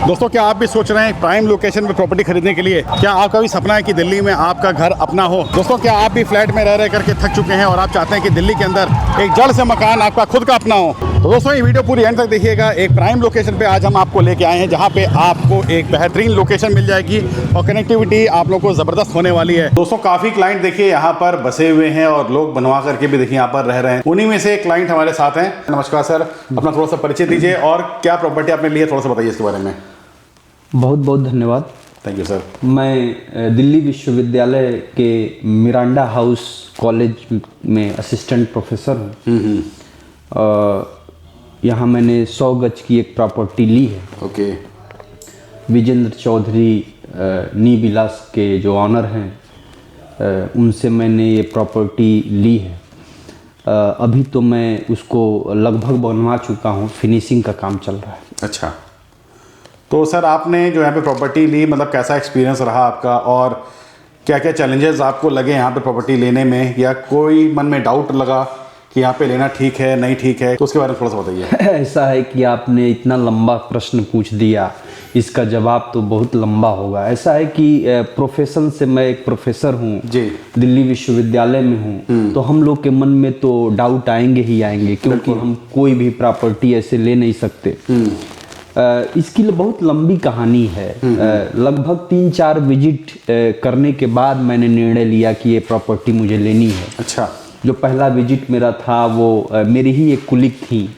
दोस्तों, क्या आप भी सोच रहे हैं प्राइम लोकेशन पे प्रॉपर्टी खरीदने के लिए? क्या आपका भी सपना है कि दिल्ली में आपका घर अपना हो? दोस्तों, क्या आप भी फ्लैट में रह करके थक चुके हैं और आप चाहते हैं कि दिल्ली के अंदर एक जड़ से मकान आपका खुद का अपना हो? तो दोस्तों, ये वीडियो पूरी एंड तक देखिएगा। एक प्राइम लोकेशन पे आज हम आपको लेके आए हैं, जहाँ पे आपको एक बेहतरीन लोकेशन मिल जाएगी और कनेक्टिविटी आप लोगों को ज़बरदस्त होने वाली है। दोस्तों, काफ़ी क्लाइंट देखिए यहाँ पर बसे हुए हैं और लोग बनवा करके भी देखिए यहाँ पर रह रहे हैं। उन्हीं में से एक क्लाइंट हमारे साथ हैं। नमस्कार सर, अपना थोड़ा सा परिचय दीजिए और क्या प्रॉपर्टी आपने ली है, थोड़ा सा बताइए इसके बारे में। बहुत बहुत धन्यवाद। Thank you sir. मैं दिल्ली विश्वविद्यालय के मिरांडा हाउस कॉलेज में असिस्टेंट प्रोफेसर हूँ। यहाँ मैंने 100 गज की एक प्रॉपर्टी ली है। ओके। विजेंद्र चौधरी नी विलास के जो ऑनर हैं, उनसे मैंने ये प्रॉपर्टी ली है। अभी तो मैं उसको लगभग बनवा चुका हूँ, फिनिशिंग का काम चल रहा है। अच्छा, तो सर आपने जो यहाँ पे प्रॉपर्टी ली, मतलब कैसा एक्सपीरियंस रहा आपका और क्या क्या चैलेंजेस आपको लगे यहाँ पे प्रॉपर्टी लेने में, या कोई मन में डाउट लगा कि यहाँ पे लेना ठीक है नहीं ठीक है, तो उसके बारे में थोड़ा सा बताइए। ऐसा है कि आपने इतना लंबा प्रश्न पूछ दिया, इसका जवाब तो बहुत लंबा होगा। ऐसा है कि प्रोफेशन से मैं एक प्रोफेसर हूँ जी, दिल्ली विश्वविद्यालय में हूँ, तो हम लोग के मन में तो डाउट आएंगे ही आएंगे, क्योंकि हम कोई भी प्रॉपर्टी ऐसे ले नहीं सकते। इसकी बहुत लंबी कहानी है। लगभग 3-4 विजिट करने के बाद मैंने निर्णय लिया कि ये प्रॉपर्टी मुझे लेनी है। अच्छा। जो पहला विजिट मेरा था वो मेरी ही एक कुलीग थी।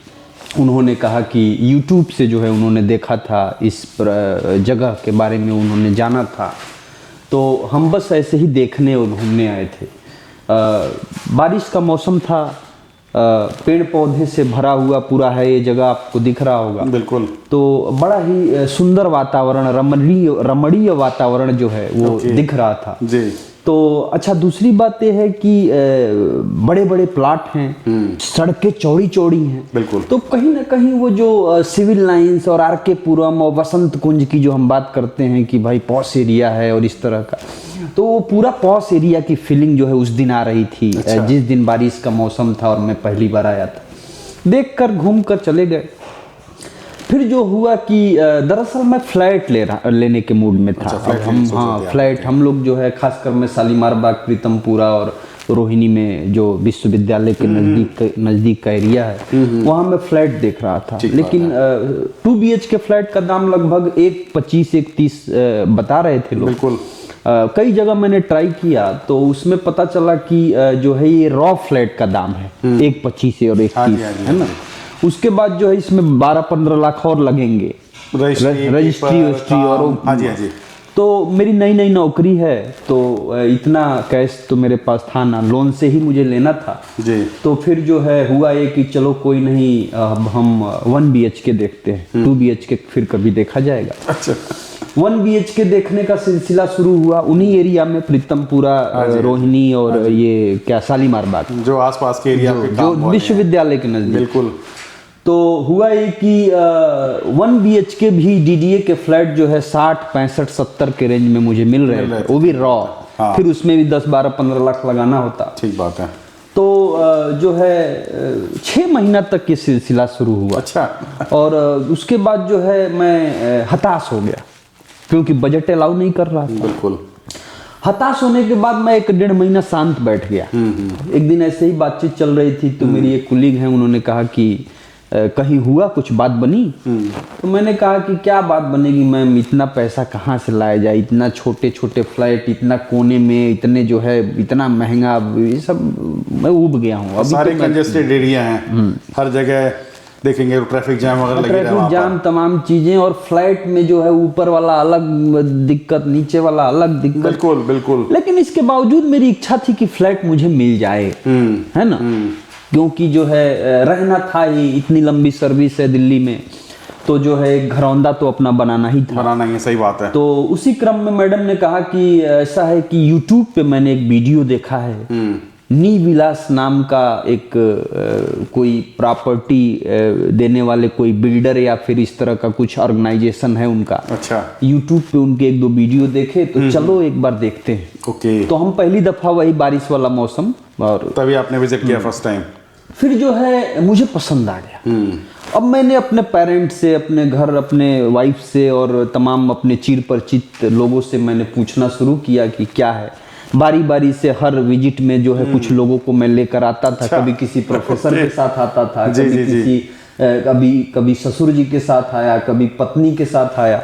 उन्होंने कहा कि YouTube से जो है उन्होंने देखा था, इस जगह के बारे में उन्होंने जाना था, तो हम बस ऐसे ही देखने और घूमने आए थे। बारिश का मौसम था, पेड़ पौधे से भरा हुआ पूरा है ये जगह, आपको दिख रहा होगा। बिल्कुल। तो बड़ा ही सुंदर वातावरण, रमणीय वातावरण जो है वो दिख रहा था जी। तो अच्छा, दूसरी बात यह है कि बड़े बड़े प्लाट हैं, सड़कें चौड़ी चौड़ी हैं। बिल्कुल। तो कहीं ना कहीं वो जो सिविल लाइंस और आर.के. पुरम और वसंत कुंज की जो हम बात करते हैं कि भाई पॉश एरिया है और इस तरह का, तो वो पूरा पॉश एरिया की फीलिंग जो है उस दिन आ रही थी। अच्छा। जिस दिन बारिश का मौसम था और मैं पहली बार आया था, देख कर घूम कर चले गए। फिर जो हुआ कि दरअसल मैं फ्लैट लेने के मूड में था। अच्छा, फ्लैट हम लोग जो है, खासकर मैं शालीमार बाग, प्रीतमपुरा और रोहिणी में जो विश्वविद्यालय के नज़दीक का एरिया है, वहाँ मैं फ्लैट देख रहा था। लेकिन 2 BHK फ्लैट का दाम लगभग 125-130 बता रहे थे लोग। बिल्कुल। कई जगह मैंने ट्राई किया तो उसमें पता चला कि जो है ये रॉ फ्लैट का दाम है 125 और 130, है ना। उसके बाद जो है इसमें 12-15 लाख और लगेंगे, रजिस्ट्री और हाँ जी। तो मेरी नई नौकरी है, तो इतना कैश तो मेरे पास था ना, लोन से ही मुझे लेना था जी। तो फिर जो है हुआ ये कि चलो कोई नहीं, अब हम 1 BHK देखते हैं, 2 BHK फिर कभी देखा जाएगा। अच्छा। 1 BHK देखने का सिलसिला शुरू हुआ उन्हीं एरिया में, प्रीतमपुरा, रोहिणी और ये क्या शालीमार बाग, जो आसपास के एरिया जो विश्वविद्यालय के नजदीक। बिल्कुल। तो हुआ ये कि 1 BHK भी DDA के फ्लैट जो है 60, 65, 70 के रेंज में मुझे मिल रहे थे, वो भी रॉ। हाँ। फिर उसमें भी 10, 12, 15 लाख लगाना होता। ठीक बात है। तो जो है 6 महीना तक ये सिलसिला शुरू हुआ। अच्छा। और उसके बाद जो है मैं हताश हो गया, क्योंकि बजट अलाउ नहीं कर रहा था। बिल्कुल। हताश होने के बाद मैं 1-1.5 महीना शांत बैठ गया। एक दिन ऐसे ही बातचीत चल रही थी, तो मेरी एक कुलीग है, उन्होंने कहा कि कहीं हुआ कुछ, बात बनी? तो मैंने कहा कि क्या बात बनेगी मैम, इतना पैसा कहाँ से लाया जाए, इतना छोटे छोटे फ्लैट, इतना कोने में, इतने जो है इतना महंगा, ये सब मैं उब गया हूँ। अभी सारे कंजेस्टेड एरिया हैं, हर जगह देखेंगे ट्रैफिक जाम वगैरह लगी रहता है, ट्रैफिक जाम, तमाम चीजें, और फ्लैट में जो है ऊपर वाला अलग दिक्कत, नीचे वाला अलग दिक्कत। बिल्कुल बिल्कुल। लेकिन इसके बावजूद मेरी इच्छा थी कि फ्लैट मुझे मिल जाए, है ना, क्योंकि जो है रहना था ही, इतनी लंबी सर्विस है दिल्ली में, तो जो है एक घरौंदा तो अपना बनाना ही था। बनाना ही है, सही बात है। तो उसी क्रम में मैडम ने कहा कि ऐसा है कि YouTube पे मैंने एक वीडियो देखा है, नी विलास नाम का एक कोई प्रॉपर्टी देने वाले कोई बिल्डर या फिर इस तरह का कुछ ऑर्गेनाइजेशन है उनका। अच्छा। YouTube पे उनके 1-2 वीडियो देखे, तो चलो एक बार देखते हैं। ओके। तो हम पहली दफा, वही बारिश वाला मौसम, और तभी आपने विजिट किया फर्स्ट टाइम। फिर जो है मुझे पसंद आ गया, अब मैंने अपने पेरेंट्स से, अपने घर, अपने वाइफ से और तमाम अपने चिर परिचित लोगों से मैंने पूछना शुरू किया कि क्या है। बारी बारी से हर विजिट में जो है कुछ लोगों को मैं लेकर आता था। कभी किसी प्रोफेसर के साथ आता था, कभी ससुर जी के साथ आया, कभी पत्नी के साथ आया।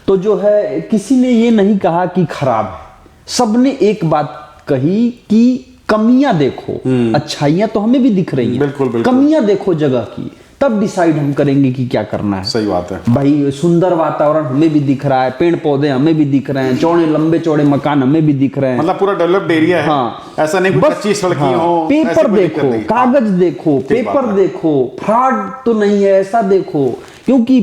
तो जो है किसी ने ये नहीं कहा कि खराब है, सबने एक बात कही कि कमियां देखो, अच्छाइयां तो हमें भी दिख रही हैं, बिल्कुल, बिल्कुल। कमियां देखो जगह की, तब डिसाइड हम करेंगे कि क्या करना है। सही बात है भाई। सुंदर वातावरण हमें भी दिख रहा है, पेड़ पौधे हमें भी दिख रहे हैं, चौड़े लंबे चौड़े मकान हमें भी दिख रहे हैं, मतलब पूरा डेवलप्ड एरिया है। हाँ, ऐसा नहीं बस कच्ची सड़कें हो, पेपर देखो, कागज देखो, पेपर देखो, फ्रॉड तो नहीं है ऐसा देखो। क्योंकि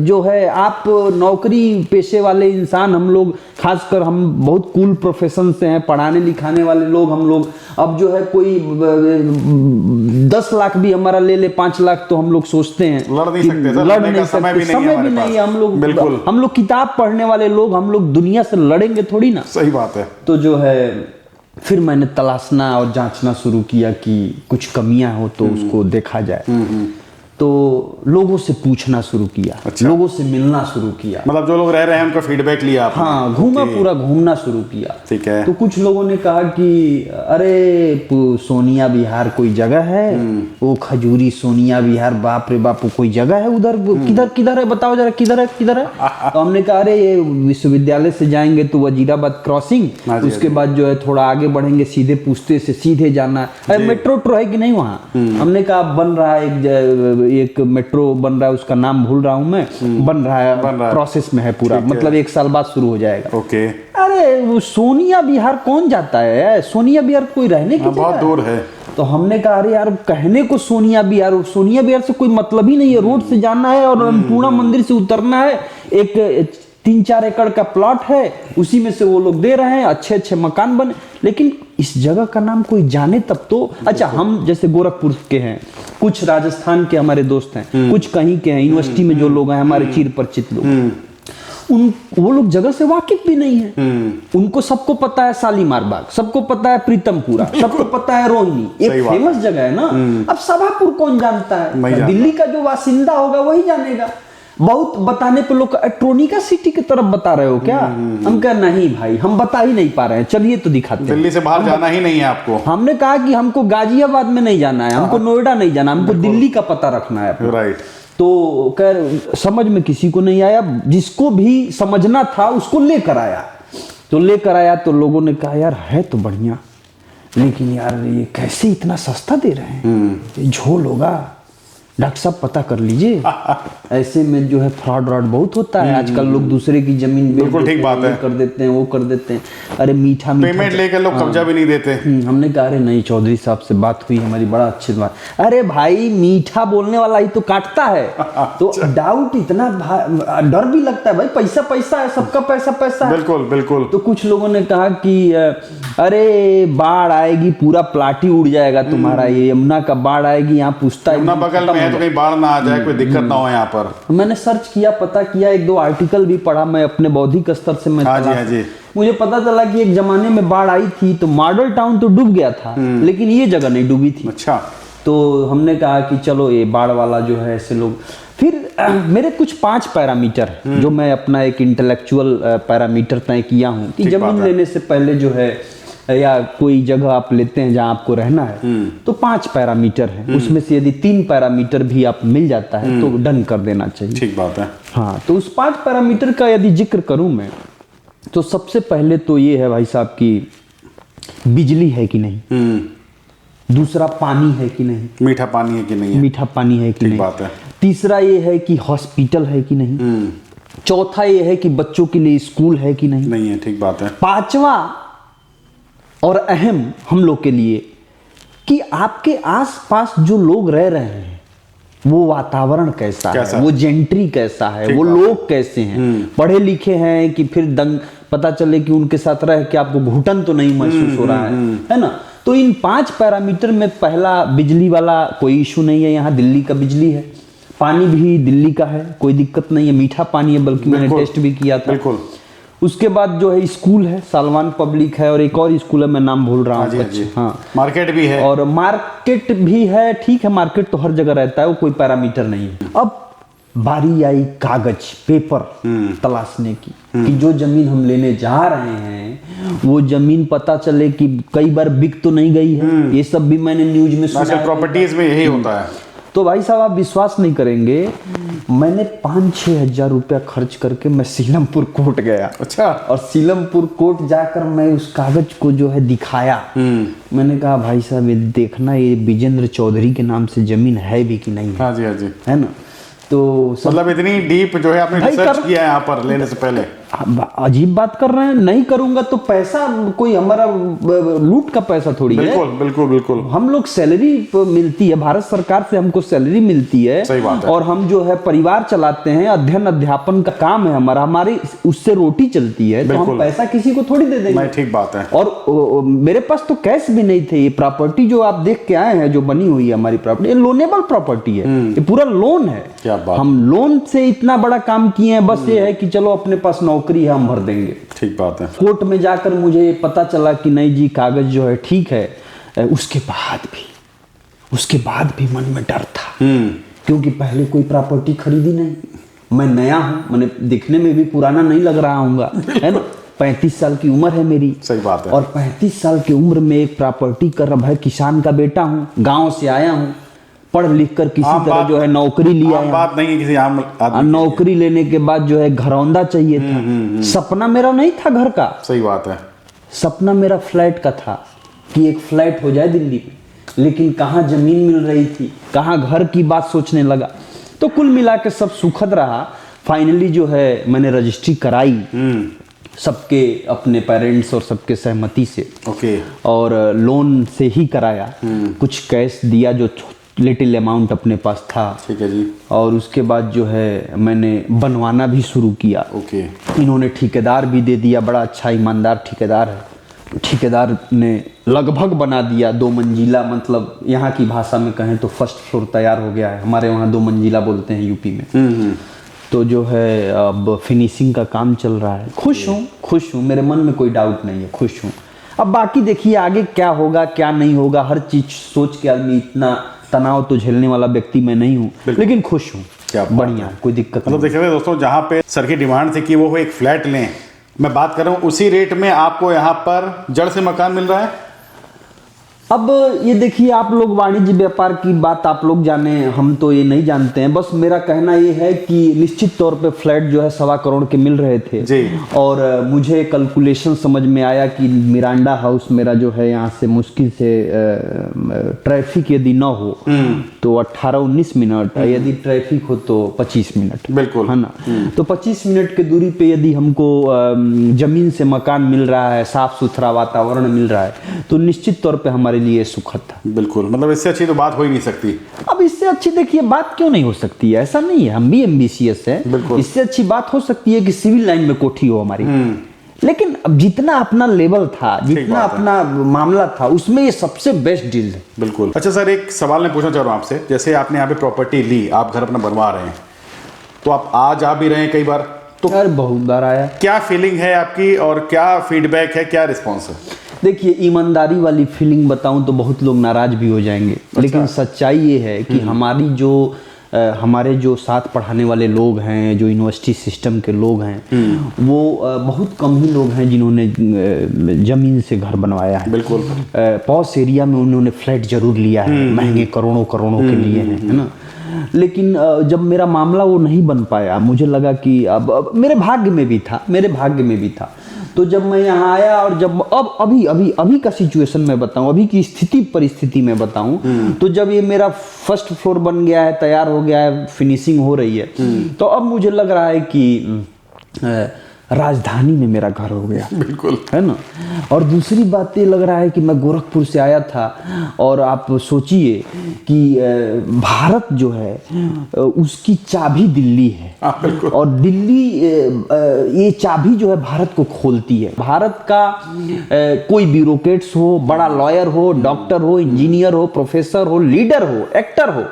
जो है आप नौकरी पेशे वाले इंसान, हम लोग खासकर हम बहुत कूल प्रोफेशन से हैं, पढ़ाने लिखाने वाले लोग हम लोग। अब जो है कोई 10 लाख भी हमारा ले ले, 5 लाख, तो हम लोग सोचते हैं लड़ नहीं सकते, समय भी नहीं है। हम लोग किताब पढ़ने वाले लोग, हम लोग दुनिया से लड़ेंगे थोड़ी ना। सही बात है। तो जो है फिर मैंने तलाशना और जांचना शुरू किया कि कुछ कमियां हो तो उसको देखा जाए। तो लोगों से पूछना शुरू किया। अच्छा। लोगों से मिलना शुरू किया, मतलब जो लोग रह रहे हैं उनका फीडबैक लिया आपने? हाँ, घूमा, पूरा घूमना शुरू किया। ठीक है। तो कुछ लोगों ने कहा कि अरे सोनिया विहार कोई जगह है, वो खजूरी सोनिया विहार, बाप रे बाप, कोई जगह है उधर, किधर है बताओ जरा, किधर है? तो हमने कहा अरे ये विश्वविद्यालय से जाएंगे तो वजीराबाद क्रॉसिंग, उसके बाद जो है थोड़ा आगे बढ़ेंगे, सीधे पूछते से सीधे जाना है। मेट्रो है कि नहीं वहाँ? हमने कहा बन रहा है, एक मेट्रो बन रहा है, उसका नाम भूल रहा हूं मैं, बन रहा है, प्रोसेस में है पूरा, मतलब 1 साल बाद शुरू हो जाएगा। ओके। अरे वो सोनिया विहार कौन जाता है? सोनिया विहार कोई रहने की बहुत दूर है। तो हमने कहा अरे यार, कहने को सोनिया विहार से कोई मतलब ही नहीं है। रोड से जाना है और अन्नपूर्णा मंदिर से उतरना है, एक 3-4 एकड़ का प्लॉट है, उसी में से वो लोग दे रहे हैं, अच्छे अच्छे मकान बने, लेकिन इस जगह का नाम कोई जाने तब तो। अच्छा, हम जैसे गोरखपुर के हैं, कुछ राजस्थान के हमारे दोस्त हैं, कुछ कहीं के हैं, यूनिवर्सिटी में जो लोग हैं हमारे चिर परिचित लोग, वो लोग जगह से वाकिफ भी नहीं है। उनको सबको पता है शालीमार बाग, सबको पता है प्रीतमपुरा, सबको पता है रोहिणी, एक फेमस जगह है ना। अब सभापुर कौन जानता है? दिल्ली का जो वासिंदा होगा वही जानेगा। बहुत बताने पे लोग ट्रोनिका सिटी की तरफ बता रहे हो क्या? हम कह नहीं भाई, हम बता ही नहीं पा रहे हैं, चलिए तो दिखाते हैं। दिल्ली से बाहर जाना ही नहीं है आपको। हमने कहा कि हमको गाजियाबाद में नहीं जाना है, हमको नोएडा नहीं जाना, हमको दिल्ली का पता रखना है। राइट। तो कह समझ में किसी को नहीं आया, जिसको भी समझना था उसको लेकर आया। तो लोगों ने कहा यार है तो बढ़िया, लेकिन यार ये कैसे इतना सस्ता दे रहे हैं, ये झोल होगा। डॉक्टर साहब पता कर लीजिए, ऐसे में जो है फ्रॉड बहुत होता है आजकल। लोग दूसरे की जमीन बिल्कुल ठीक बात है, कर देते हैं, वो कर देते हैं। अरे मीठा पेमेंट लेकर लोग कब्जा भी नहीं देते। हमने कहा अरे नहीं, चौधरी साहब से बात हुई हमारी, बड़ा अच्छी बात। अरे भाई, मीठा बोलने वाला ही तो काटता है। तो डाउट इतना, डर भी लगता है भाई, पैसा है, सबका पैसा है। बिल्कुल। तो कुछ लोगों ने कहा कि अरे बाढ़ आएगी, पूरा प्लाट ही उड़ जाएगा तुम्हारा, ये यमुना का बाढ़ आएगी, यहाँ पूछता है बगल में है तो कहीं बाढ़ ना आ जाए, कोई दिक्कत ना हो यहाँ पर। मैंने सर्च किया, पता किया, 1-2 आर्टिकल भी पढ़ा मैं अपने बौद्धिक स्तर से। मैं मुझे पता चला कि एक जमाने में बाढ़ आई थी तो मॉडल टाउन तो डूब गया था, लेकिन ये जगह नहीं डूबी थी। अच्छा। तो हमने कहा कि चलो ये बाढ़ वाला जो है ऐसे लोग। फिर मेरे कुछ 5 पैरामीटर जो मैं अपना एक इंटेलेक्चुअल पैरामीटर तय किया हूँ कि जमीन लेने से पहले जो है, या कोई जगह आप लेते हैं जहां आपको रहना है, तो 5 पैरामीटर हैं, उसमें से यदि 3 पैरामीटर भी आप मिल जाता है तो डन कर देना चाहिए। ठीक बात है। हाँ, तो उस 5 पैरामीटर का यदि जिक्र करूं मैं, तो सबसे पहले तो ये है भाई साहब की बिजली है कि नहीं, दूसरा पानी है कि नहीं, मीठा पानी है कि नहीं, मीठा पानी है कि नहीं, बात है। तीसरा ये है कि हॉस्पिटल है कि नहीं, चौथा ये है कि बच्चों के लिए स्कूल है कि नहीं है। ठीक बात है। पांचवा और अहम हम लोग के लिए कि आपके आसपास जो लोग रह रहे हैं वो वातावरण कैसा है, वो जेंट्री कैसा है, वो लोग कैसे हैं, पढ़े लिखे हैं कि फिर पता चले कि उनके साथ रह के आपको घुटन तो नहीं महसूस हो रहा है ना। तो इन 5 पैरामीटर में पहला बिजली वाला कोई इशू नहीं है, यहाँ दिल्ली का बिजली है, पानी भी दिल्ली का है, कोई दिक्कत नहीं है, मीठा पानी है, बल्कि मैंने टेस्ट भी किया था। उसके बाद जो है स्कूल है, सालवान पब्लिक है, और एक और स्कूल है, मैं नाम भूल रहा हूँ। हाँ, मार्केट भी है, और मार्केट भी है। ठीक है, मार्केट तो हर जगह रहता है, वो कोई पैरामीटर नहीं है। अब बारी आई कागज पेपर तलाशने की, कि जो जमीन हम लेने जा रहे हैं वो जमीन पता चले कि कई बार बिक तो नहीं गई है। ये सब भी मैंने न्यूज में सुना है। प्रॉपर्टीज में यही होता है। तो भाई साहब, आप विश्वास नहीं करेंगे, मैंने 5-6 हजार रुपया खर्च करके मैं सीलमपुर कोर्ट गया। अच्छा। और सीलमपुर कोर्ट जाकर मैं उस कागज को जो है दिखाया। मैंने कहा भाई साहब, ये देखना, ये विजेंद्र चौधरी के नाम से जमीन है भी कि नहीं है। हाँ जी, हाँ जी, है ना। तो मतलब इतनी डीप जो है आपने रिसर्च किया है यहाँ पर लेने से पहले। अजीब बात कर रहे हैं, नहीं करूंगा तो पैसा कोई हमारा लूट का पैसा थोड़ी है। बिल्कुल बिल्कुल बिल्कुल। हम लोग सैलरी मिलती है, भारत सरकार से हमको सैलरी मिलती है। सही बात है। और हम जो है परिवार चलाते हैं, अध्ययन अध्यापन का काम है हमारा, हमारी उससे रोटी चलती है, तो हम पैसा किसी को थोड़ी दे देंगे। ठीक बात है। और मेरे पास तो कैश भी नहीं थे। ये प्रॉपर्टी जो आप देख के आए हैं, जो बनी हुई है हमारी प्रॉपर्टी, ये लोनेबल प्रॉपर्टी है, ये पूरा लोन है। क्या बात। हम लोन से इतना बड़ा काम किए हैं, बस ये है कि चलो अपने पास नौकरी है, हम भर देंगे। ठीक बात है। कोर्ट में जाकर मुझे पता चला कि नहीं जी, कागज जो है ठीक है। उसके बाद भी मन में डर था, क्योंकि पहले कोई प्रॉपर्टी खरीदी नहीं, मैं नया हूं, मैंने दिखने में भी पुराना नहीं लग रहा हूँगा, है ना। 35 साल की उम्र है मेरी। सही बात है। और 35 साल की उम्र में एक प्रॉपर्टी कर रहा, भाई किसान का बेटा हूँ, गाँव से आया हूँ, पढ़ लिख कर किसी तरह जो है नौकरी लिया है। बात नहीं है किसी आम आदमी। नौकरी लेने के बाद जो है घरौंदा चाहिए था। सपना मेरा नहीं था घर का। सही बात है। सपना मेरा फ्लैट का था, कि एक फ्लैट हो जाए दिल्ली में। लेकिन कहाँ जमीन मिल रही थी, कहाँ घर की बात सोचने लगा। तो कुल मिला के सब सुखद रहा। फाइनली जो है मैंने रजिस्ट्री कराई, सबके अपने पेरेंट्स और सबके सहमति से। ओके। और लोन से ही कराया। कुछ कैश दिया, जो लिटिल अमाउंट अपने पास था। ठीक है जी। और उसके बाद जो है मैंने बनवाना भी शुरू किया। ओके। इन्होंने ठेकेदार भी दे दिया, बड़ा अच्छा ईमानदार ठेकेदार है। ठेकेदार ने लगभग बना दिया 2 मंजिला, मतलब यहाँ की भाषा में कहें तो फर्स्ट फ्लोर तैयार हो गया है। हमारे वहाँ 2 मंजिला बोलते हैं यूपी में। तो जो है अब फिनिशिंग का काम चल रहा है। खुश हूँ, मेरे मन में कोई डाउट नहीं है, खुश हूँ। अब बाकी देखिए आगे क्या होगा क्या नहीं होगा, हर चीज सोच के आदमी, इतना तनाव तो झेलने वाला व्यक्ति मैं नहीं हूँ, लेकिन खुश हूँ। क्या बढ़िया, कोई दिक्कत नहीं। देखिए दोस्तों, जहाँ पे सर की डिमांड थी कि वो एक फ्लैट लें, मैं बात कर रहा हूँ उसी रेट में आपको यहाँ पर जड़ से मकान मिल रहा है। अब ये देखिए, आप लोग वाणिज्य व्यापार की बात आप लोग जाने, हम तो ये नहीं जानते हैं। बस मेरा कहना ये है कि निश्चित तौर पे फ्लैट जो है 1.25 करोड़ के मिल रहे थे जी। और मुझे कैलकुलेशन समझ में आया कि मिरांडा हाउस मेरा जो है यहाँ से मुश्किल से ट्रैफिक यदि न हो तो 18-19 मिनट, यदि ट्रैफिक हो तो 25 मिनट, बिल्कुल, है ना। तो 25 मिनट के दूरी पे यदि हमको जमीन से मकान मिल रहा है, साफ सुथरा वातावरण मिल रहा है, तो निश्चित तौर पे हमारे लिए सुखद था। बिल्कुल, मतलब इससे अच्छी तो बात हो ही नहीं सकती। अब इससे अच्छी देखिए बात क्यों नहीं हो सकती है, ऐसा नहीं है, हम भी एम्बिशियस हैं। इससे अच्छी बात हो सकती है कि सिविल लाइन में कोठी हो हमारी। लेकिन अब जितना अपना लेवल था, जितना अपना मामला था, उसमें ये सबसे बेस्ट डील है। बिल्कुल। अच्छा सर, एक सवाल मैं पूछना चाह रहा हूँ आपसे, जैसे आपने यहाँ पे प्रॉपर्टी ली, आप घर अपना बनवा रहे हैं, तो आप आज आ भी रहे हैं कई बार, तो बहुत बार आया। क्या फीलिंग है आपकी और क्या फीडबैक है, क्या रिस्पॉन्स है? देखिए, ईमानदारी वाली फीलिंग बताऊं तो बहुत लोग नाराज भी हो जाएंगे। अच्छा। लेकिन सच्चाई ये है कि हमारी जो हमारे जो साथ पढ़ाने वाले लोग हैं, जो यूनिवर्सिटी सिस्टम के लोग हैं, वो बहुत कम ही लोग हैं जिन्होंने जमीन से घर बनवाया है। बिल्कुल। पॉश एरिया में उन्होंने फ्लैट जरूर लिया है, महंगे करोड़ों के लिए हैं, है ना। लेकिन जब मेरा मामला वो नहीं बन पाया, मुझे लगा कि अब मेरे भाग्य में भी था। तो जब मैं यहाँ आया और जब अभी का सिचुएशन मैं बताऊं, अभी की परिस्थिति में बताऊं, तो जब ये मेरा फर्स्ट फ्लोर बन गया है, तैयार हो गया है, फिनिशिंग हो रही है, तो अब मुझे लग रहा है कि राजधानी में मेरा घर हो गया। बिल्कुल, है ना। और दूसरी बात ये लग रहा है कि मैं गोरखपुर से आया था, और आप सोचिए कि भारत जो है उसकी चाबी दिल्ली है, और दिल्ली ये चाबी जो है भारत को खोलती है। भारत का कोई ब्यूरोक्रेट्स हो, बड़ा लॉयर हो, डॉक्टर हो, इंजीनियर हो, प्रोफेसर हो, लीडर हो, एक्टर हो,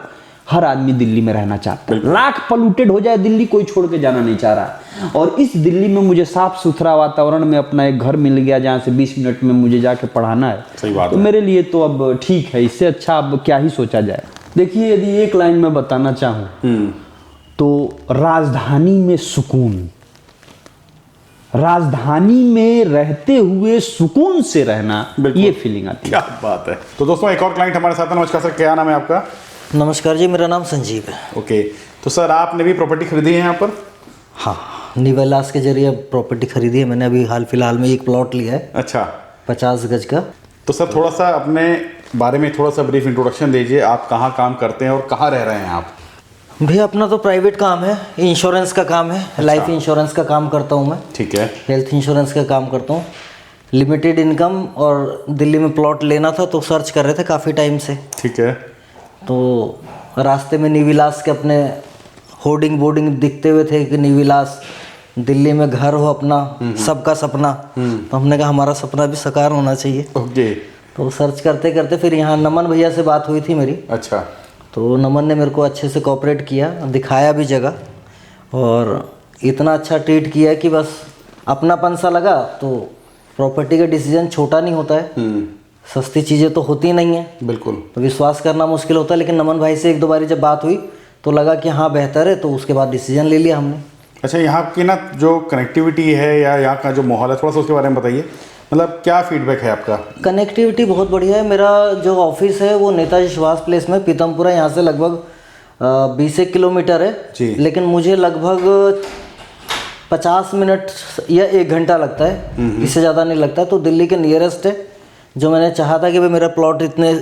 हर आदमी दिल्ली में रहना चाहता है। लाख पोल्यूटेड हो जाए दिल्ली, कोई छोड़ के जाना नहीं चाह रहा। और इस दिल्ली में मुझे साफ सुथरा वातावरण में अपना एक घर मिल गया जहाँ से 20 मिनट में मुझे जाके पढ़ाना है। सही बात तो है। मेरे लिए तो अब ठीक है, इससे अच्छा अब क्या ही सोचा जाए। देखिए, यदि एक लाइन में बताना चाहूँ तो राजधानी में सुकून, राजधानी में रहते हुए सुकून से रहना, ये फीलिंग आती है। क्या बात है। तो दोस्तों एक और क्लाइंट हमारे साथ है। नमस्कार सर, क्या नाम है आपका? नमस्कार जी, मेरा नाम संजीव है। ओके, तो सर आपने भी प्रॉपर्टी खरीदी है यहाँ पर? हाँ, निवेलास के जरिए प्रॉपर्टी खरीदी है मैंने। अभी हाल फिलहाल में एक प्लॉट लिया है। अच्छा, 50 गज का। तो सर थोड़ा सा अपने बारे में थोड़ा सा ब्रीफ इंट्रोडक्शन दीजिए। आप कहाँ काम करते हैं और कहाँ रह रहे हैं आप? भैया अपना तो प्राइवेट काम है, इंश्योरेंस का काम है। लाइफ इंश्योरेंस का काम करता हूँ मैं। ठीक है। हेल्थ इंश्योरेंस का काम करता हूँ। लिमिटेड इनकम, और दिल्ली में प्लॉट लेना था तो सर्च कर रहे थे काफ़ी टाइम से। ठीक है। तो रास्ते में निविलास के अपने होर्डिंग बोर्डिंग दिखते हुए थे कि निविलास दिल्ली में घर हो अपना, सबका सपना। तो हमने कहा हमारा सपना भी साकार होना चाहिए। ओके। तो सर्च करते करते फिर यहाँ नमन भैया से बात हुई थी मेरी। अच्छा। तो नमन ने मेरे को अच्छे से कोऑपरेट किया, दिखाया भी जगह, और इतना अच्छा ट्रीट किया कि बस अपनापन सा लगा। तो प्रॉपर्टी का डिसीजन छोटा नहीं होता है, सस्ती चीज़ें तो होती नहीं है। बिल्कुल। तो विश्वास करना मुश्किल होता है, लेकिन नमन भाई से एक दो बारी जब बात हुई तो लगा कि हाँ बेहतर है, तो उसके बाद डिसीजन ले लिया हमने। अच्छा, यहाँ की ना जो कनेक्टिविटी है या यहाँ का जो माहौल है, थोड़ा सा उसके बारे में बताइए। मतलब क्या फीडबैक है आपका? कनेक्टिविटी बहुत बढ़िया है। मेरा जो ऑफिस है वो नेताजी सुभाष प्लेस में पीतमपुरा, यहाँ से लगभग 20 किलोमीटर है जी। लेकिन मुझे लगभग 50 मिनट या 1 घंटा लगता है, इससे ज़्यादा नहीं लगता। तो दिल्ली के नियरेस्ट है। जो मैंने चाहा था कि भाई मेरा प्लॉट इतने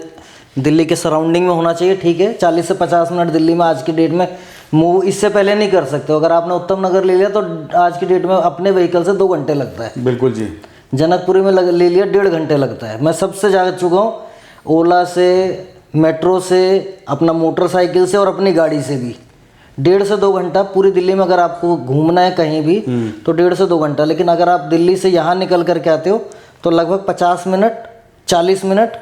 दिल्ली के सराउंडिंग में होना चाहिए, ठीक है। 40 से 50 मिनट दिल्ली में आज की डेट में मूव इससे पहले नहीं कर सकते। अगर आपने उत्तम नगर ले लिया तो आज की डेट में अपने व्हीकल से 2 घंटे लगता है। बिल्कुल जी। जनकपुरी में ले लिया 1.5 घंटे लगता है। मैं सबसे जा चुका हूँ, ओला से, मेट्रो से, अपना मोटरसाइकिल से और अपनी गाड़ी से भी। 1.5 से 2 घंटा पूरी दिल्ली में अगर आपको घूमना है कहीं भी तो 1.5 से 2 घंटा। लेकिन अगर आप दिल्ली से यहाँ निकल करके आते हो तो लगभग 50 मिनट, 40 मिनट,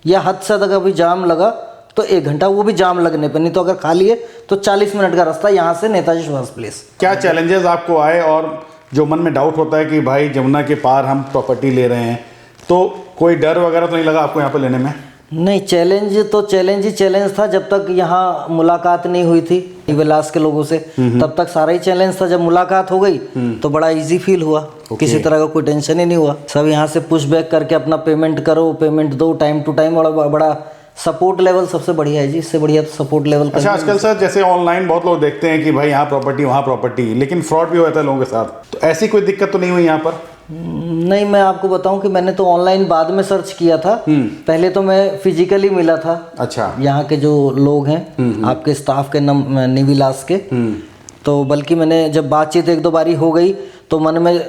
या हद से ज़्यादा अभी जाम लगा तो 1 घंटा, वो भी जाम लगने पर। नहीं तो अगर खाली है तो 40 मिनट का रास्ता यहाँ से नेताजी सुभाष प्लेस। क्या चैलेंजेस आपको आए, और जो मन में डाउट होता है कि भाई जमुना के पार हम प्रॉपर्टी ले रहे हैं, तो कोई डर वगैरह तो नहीं लगा आपको यहाँ पर लेने में? नहीं, चैलेंज तो चैलेंज ही चैलेंज था। जब तक यहाँ मुलाकात नहीं हुई थी निवेलास के लोगों से, तब तक सारा ही चैलेंज था। जब मुलाकात हो गई तो बड़ा इजी फील हुआ। किसी तरह का कोई टेंशन ही नहीं हुआ। सब यहाँ से पुशबैक करके अपना पेमेंट करो, पेमेंट दो टाइम टू टाइम। बड़ा सपोर्ट लेवल सबसे बढ़िया है जी, इससे बढ़िया सपोर्ट लेवल। अच्छा, आजकल सर जैसे ऑनलाइन बहुत लोग देखते हैं कि भाई यहाँ प्रॉपर्टी वहाँ प्रॉपर्टी, लेकिन फ्रॉड भी होता है लोगों के साथ। तो ऐसी कोई दिक्कत तो नहीं हुई यहाँ पर? नहीं, मैं आपको बताऊं कि मैंने तो ऑनलाइन बाद में सर्च किया था। पहले तो मैं फिजिकली मिला था। अच्छा। यहाँ के जो लोग हैं आपके स्टाफ के निविलास के, तो बल्कि मैंने जब बातचीत 1-2 बारी हो गई तो मन में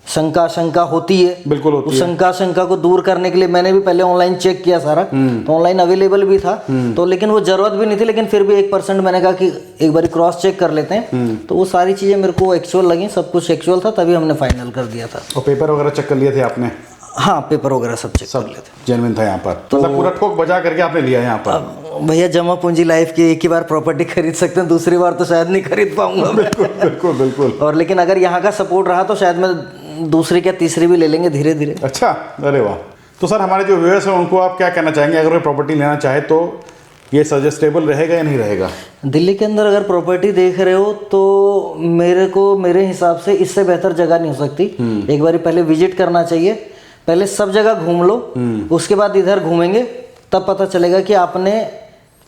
शंका होती है। बिल्कुल होती है। शंका को दूर करने के लिए मैंने भी पहले ऑनलाइन चेक किया सारा। तो ऑनलाइन अवेलेबल भी था, तो लेकिन वो जरूरत भी नहीं थी। लेकिन फिर भी 1% मैंने कहा कि एक बार क्रॉस चेक कर लेते हैं। तो वो सारी चीज़ें मेरे को एक्चुअल लगी, सब कुछ एक्चुअल था, तभी हमने फाइनल कर दिया था। और पेपर वगैरह चेक कर लिए थे आपने? हाँ, पेपर वगैरह सब चेक कर लेते। जेन्युइन था यहाँ पर, तो मतलब पूरा ठोक बजा करके आपने लिया यहाँ पर? भैया जमा पूंजी लाइफ की, एक ही बार प्रॉपर्टी खरीद सकते हैं, दूसरी बार तो शायद नहीं खरीद पाऊंगा। बिल्कुल बिल्कुल बिल्कुल। और लेकिन अगर यहाँ का सपोर्ट रहा तो शायद मैं दूसरी या तीसरी भी ले लेंगे धीरे धीरे। अच्छा, अरे वाह। तो सर हमारे जो व्यूअर्स हैं उनको आप क्या कहना चाहेंगे, अगर वो प्रॉपर्टी लेना चाहे तो ये सजेस्टेबल रहेगा या नहीं रहेगा? दिल्ली के अंदर अगर प्रॉपर्टी देख रहे हो तो मेरे हिसाब से इससे बेहतर जगह नहीं हो सकती। एक बार पहले विजिट करना चाहिए, पहले सब जगह घूम लो, उसके बाद इधर घूमेंगे, तब पता चलेगा कि आपने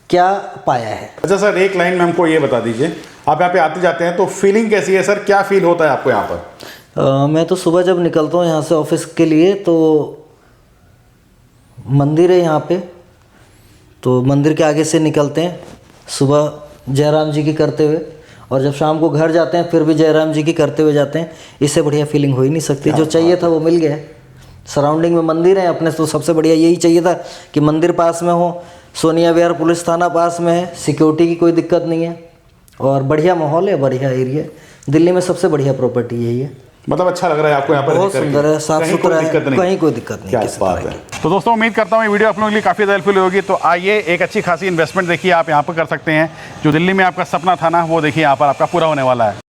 क्या पाया है। अच्छा सर, एक लाइन में हमको ये बता दीजिए, आप यहाँ पे आते जाते हैं तो फीलिंग कैसी है सर, क्या फील होता है आपको यहाँ पर? मैं तो सुबह जब निकलता हूँ यहाँ से ऑफिस के लिए तो मंदिर है यहाँ पे, तो मंदिर के आगे से निकलते हैं सुबह जयराम जी की करते हुए, और जब शाम को घर जाते हैं फिर भी जयराम जी की करते हुए जाते हैं। इससे बढ़िया फीलिंग हो ही नहीं सकती। जो चाहिए था वो मिल गया। सराउंडिंग में मंदिर है अपने, तो सबसे बढ़िया यही चाहिए था कि मंदिर पास में हो, सोनिया विहार पुलिस थाना पास में है, सिक्योरिटी की कोई दिक्कत नहीं है, और बढ़िया माहौल है, बढ़िया एरिया है। दिल्ली में सबसे बढ़िया प्रॉपर्टी यही है। मतलब अच्छा लग रहा है आपको यहाँ पर बहुत रह करके? सुंदर है, साफ कहीं कोई सुथरा है, दिक्कत नहीं? कहीं कोई दिक्कत नहीं क्या किसी बात तरह है। की। तो दोस्तों उम्मीद करता हूँ ये वीडियो आप लोगों के लिए काफ़ी हेल्पफुल होगी। तो आइए एक अच्छी खासी इन्वेस्टमेंट देखिए आप यहाँ पर कर सकते हैं। जो दिल्ली में आपका सपना था ना, वो देखिए यहाँ पर आपका पूरा होने वाला है।